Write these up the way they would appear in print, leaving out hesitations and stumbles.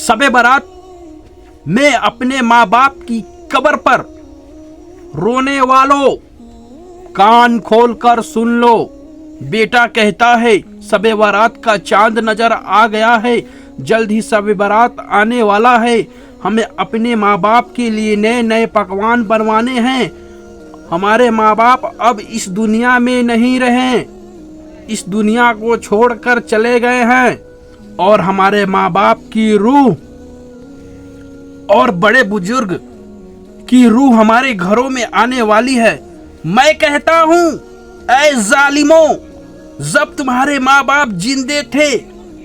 शबे बारात में अपने माँ बाप की कब्र पर रोने वालों, कान खोलकर सुन लो। बेटा कहता है शबे बारात का चांद नजर आ गया है, जल्द ही शबे बारात आने वाला है। हमें अपने माँ बाप के लिए नए नए पकवान बनवाने हैं। हमारे माँ बाप अब इस दुनिया में नहीं रहे, इस दुनिया को छोड़कर चले गए हैं और हमारे माँ बाप की रूह और बड़े बुजुर्ग की रूह हमारे घरों में आने वाली है। मैं कहता हूँ ऐ जालिमों, जब तुम्हारे माँ बाप जिंदे थे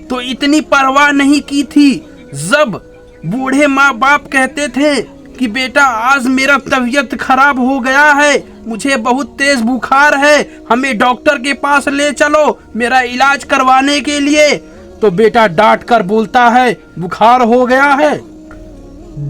तो इतनी परवाह नहीं की थी। जब बूढ़े माँ बाप कहते थे कि बेटा आज मेरा तबीयत खराब हो गया है, मुझे बहुत तेज बुखार है, हमें डॉक्टर के पास ले चलो मेरा इलाज करवाने के लिए, तो बेटा डांट कर बोलता है बुखार हो गया है।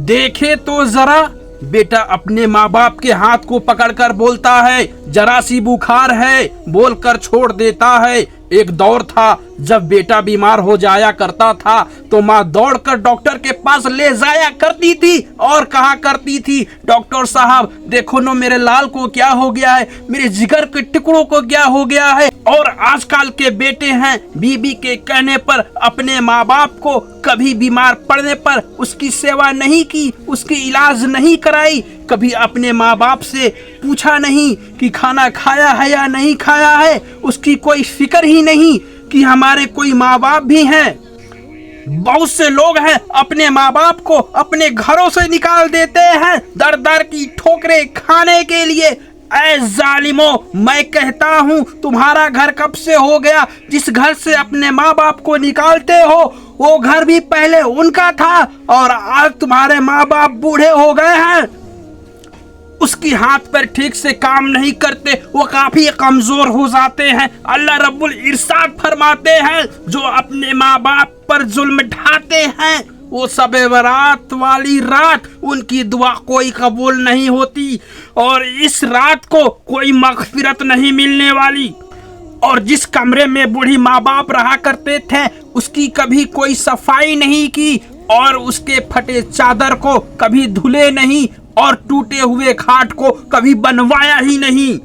देखे तो जरा, बेटा अपने माँ बाप के हाथ को पकड़कर बोलता है जरा सी बुखार है, बोलकर छोड़ देता है। एक दौर था जब बेटा बीमार हो जाया करता था तो माँ दौड़कर डॉक्टर के पास ले जाया करती थी और कहा करती थी डॉक्टर साहब देखो न मेरे लाल को क्या हो गया है, मेरे जिगर के टुकड़ों को क्या हो गया है। और आजकल के बेटे हैं बीबी के कहने पर अपने माँ बाप को कभी बीमार पड़ने पर उसकी सेवा नहीं की, उसकी इलाज नहीं कराई, कभी अपने माँ बाप से पूछा नहीं कि खाना खाया है या नहीं खाया है, उसकी कोई फिक्र ही नहीं कि हमारे कोई माँ बाप भी हैं। बहुत से लोग हैं अपने माँ बाप को अपने घरों से निकाल देते हैं दर दर की ठोकरें खाने के लिए। ऐ जालिमों, मैं कहता हूँ तुम्हारा घर कब से हो गया जिस घर से अपने माँ बाप को निकालते हो, वो घर भी पहले उनका था और आज तुम्हारे माँ बाप बूढ़े हो गए हैं, उसकी हाथ पर ठीक से काम नहीं करते, वो काफी कमजोर हो जाते हैं। अल्लाह रब्बुल इरशाद फरमाते हैं जो अपने माँ बाप पर जुल्म ढाते हैं वो शबे बारात वाली रात उनकी दुआ कोई कबूल नहीं होती और इस रात को कोई मगफिरत नहीं मिलने वाली। और जिस कमरे में बूढ़ी माँ बाप रहा करते थे उसकी कभी कोई सफाई नहीं की और उसके फटे चादर को कभी धुले नहीं और टूटे हुए खाट को कभी बनवाया ही नहीं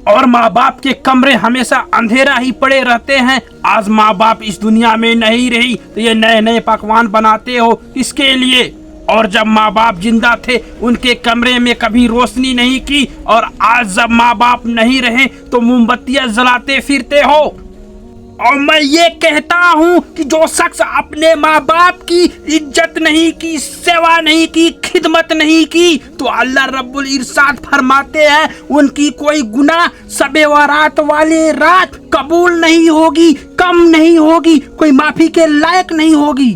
और माँ बाप के कमरे हमेशा अंधेरा ही पड़े रहते हैं। आज माँ बाप इस दुनिया में नहीं रही तो ये नए नए पकवान बनाते हो किसके लिए? और जब माँ बाप जिंदा थे उनके कमरे में कभी रोशनी नहीं की और आज जब माँ बाप नहीं रहे तो मोमबत्तियां जलाते फिरते हो। और मैं ये कहता हूँ कि जो शख्स अपने माँ बाप की इज्जत नहीं की, सेवा नहीं की, खिदमत नहीं की तो अल्लाह रब्बुल इरशाद फरमाते हैं उनकी कोई गुनाह शबे बारात वाली रात कबूल नहीं होगी, कम नहीं होगी, कोई माफी के लायक नहीं होगी।